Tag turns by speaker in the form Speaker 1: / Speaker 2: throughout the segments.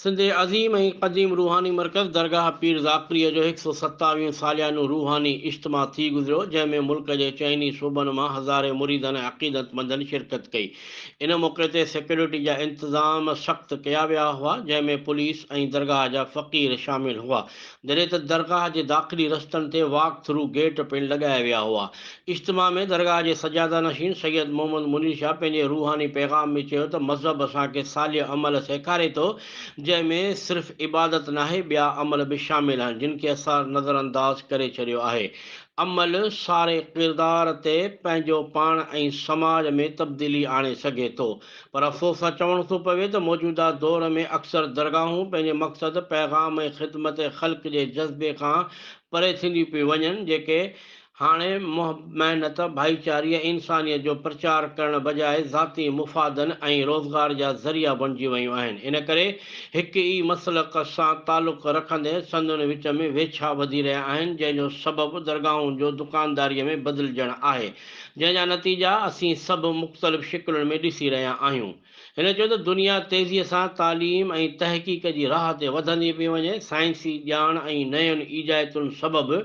Speaker 1: सिंध जे अज़ीम ऐं क़दीम रूहानी मर्कज़ दरगाह पीर ज़ाकरीअ जो 127 सालियानो रूहानी इज्तिमा थी गुज़रियो, जंहिंमें मुल्क जे चइनी सूबनि मां हज़ारे मुरीदनि ऐं अक़ीदतमंदनि शिरकत कई। इन मौक़े ते सिक्योरिटी जा इंतज़ाम सख़्तु कया विया हुआ, जंहिंमें पुलिस ऐं दरगाह जा फ़क़ीर शामिल हुआ, जॾहिं त दरगाह जे दाख़िली रस्तनि ते वॉक थ्रू गेट पिणु लॻाया विया हुआ। इज्तिमा में दरगाह जे सजादा नशीन सैयद मोहम्मद मुनीर शाह पंहिंजे रूहानी पैगाम में चयो त मज़हब असांखे सालिह अमल सेखारे थो, जंहिंमें सिर्फ़ु इबादत नाहे, ॿिया अमल बि शामिल आहिनि जिन खे असां नज़रअंदाज़ करे छॾियो आहे। अमल सारे किरदार ते पंहिंजो पाण ऐं समाज में तब्दीली आणे सघे थो, पर अफ़सोस सां चवणो थो पवे त मौजूदा दौर में अक्सर दरगाहूं पंहिंजे मक़सद पैगाम ऐं ख़िदमत ख़ल्क़ जे जज़्बे खां परे थींदियूं पियूं वञनि, जेके हाणे महिनत भाईचारी इंसानियत जो प्रचार करण बजाए ज़ाती मुफ़ादनि ऐं रोज़गार जा ज़रिया बणिजी वियूं आहिनि। इन करे हिकु ई मसलक सां तालुक़ रखंदे संदनि विच में वेछा वधी रहिया आहिनि, जंहिंजो सबबु दरगाहुनि जो दुकानदारीअ में बदिलजणु आहे, जंहिंजा नतीजा असीं सभु मुख़्तलिफ़ शिकिलुनि में ॾिसी रहिया आहियूं। हिन चयो त दुनिया तेज़ीअ सां तालीम ऐं तहक़ीक़ जी राह ते वधंदी पई वञे। साइंसी ॼाण ऐं नयुनि ईजायतुनि सबबु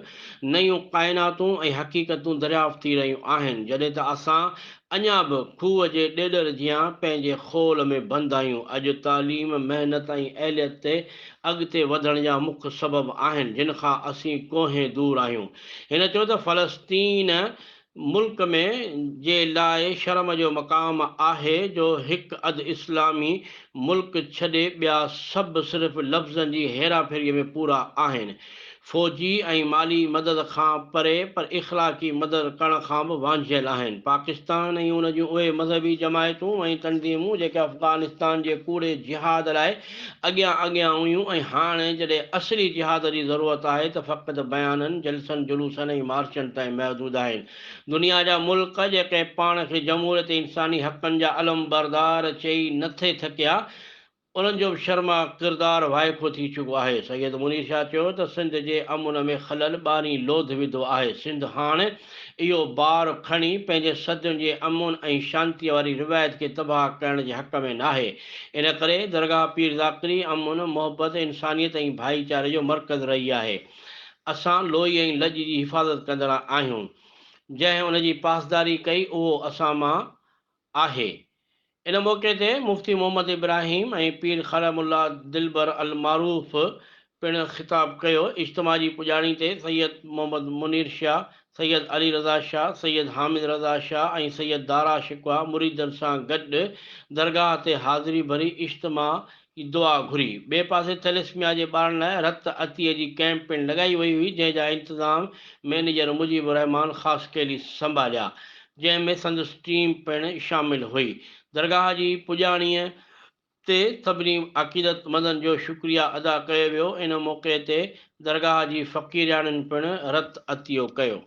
Speaker 1: नयूं काइनातूं ऐं हक़ीक़तूं दरियाफ़्त थी रहियूं आहिनि, जॾहिं त असां अञा बि खूह जे ॾेॾर जियां पंहिंजे खोल में बंदि आहियूं। अॼु तालीम, महिनत ऐं अहलियत ते अॻिते वधण जा मुख्य सबब आहिनि, जिन खां असीं कोहे दूर आहियूं। हिन चयो त फ़लस्तीन मुल्क में जे लाइ शर्म जो मक़ाम आहे जो हिकु अधु इस्लामी मुल्क छॾे ॿिया सभु सिर्फ़ु लफ़्ज़नि जी हेराफेरीअ में पूरा आहिनि, फ़ौजी ऐं माली मदद खां परे पर इख़लाक़ी मदद करण खां बि वांझियल आहिनि। पाकिस्तान ऐं उन जूं उहे मज़हबी जमायतूं ऐं तंज़ीमूं जेके अफ़गानिस्तान जे कूड़े जिहाद लाइ अॻियां अॻियां हुयूं, ऐं हाणे जॾहिं असली जिहाद जी ज़रूरत आहे त फ़क़ति बयाननि, जलसनि, जुलूसनि ऐं मार्चनि ताईं महदूदु आहिनि। दुनिया जा मुल्क जेके पाण खे जमहूरियत इंसानी हक़नि जा अलमबरदार चई नथे थकिया, उन्हनि जो बि शर्मा किरदारु वाइफो थी चुको आहे। सैयद मुनीर शाह चयो त सिंध जे अमुन में ख़लल ॿारहीं लोध विधो आहे। सिंध हाणे इहो बार खणी पंहिंजे सदियुनि जे अमुन ऐं शांतीअ वारी रिवायत खे तबाह करण जे हक़ में नाहे। इन करे दरगाह पीर ज़ाकरी अमुन, मोहबत, इंसानियत ऐं भाईचारे जो मर्कज़ रही आहे। असां लोही ऐं लज जी हिफ़ाज़त कंदड़ आहियूं। जंहिं उन जी पासदारी कई उहो असां मां आहे। इन मौक़े ते मुफ़्ती मोहम्मद इब्राहिम ऐं पीर ख़लमुल्ला दिलबर अल मारूफ़ पिणु ख़िताब कयो। इज्तिमा जी पुॼाणी ते सैयद मोहम्मद मुनीर शाह, सैयद अली रज़ा शाह, सैयद हामिद रज़ा शाह ऐं सैयद दारा शिकवा मुरीदनि सां गॾु दरगाह ते हाज़िरी भरी इज्तिमा की दुआ घुरी। ॿिए पासे थैलेसीमिया जे ॿारनि लाइ रत अतीअ जी कैंप पिणु लॻाई वई हुई, जंहिंजा इंतज़ाम मैनेजर मुजीब रहमान ख़ासि केली संभालिया, जंहिंमें संदसि टीम पिणु शामिल हुई। दरगाह जी पुॼाणीअ ते सभिनी अक़ीदतमंदनि जो शुक्रिया अदा कयो वियो। इन मौक़े ते दरगाह जी फ़क़ीराणनि पिणु रत अतियो कयो।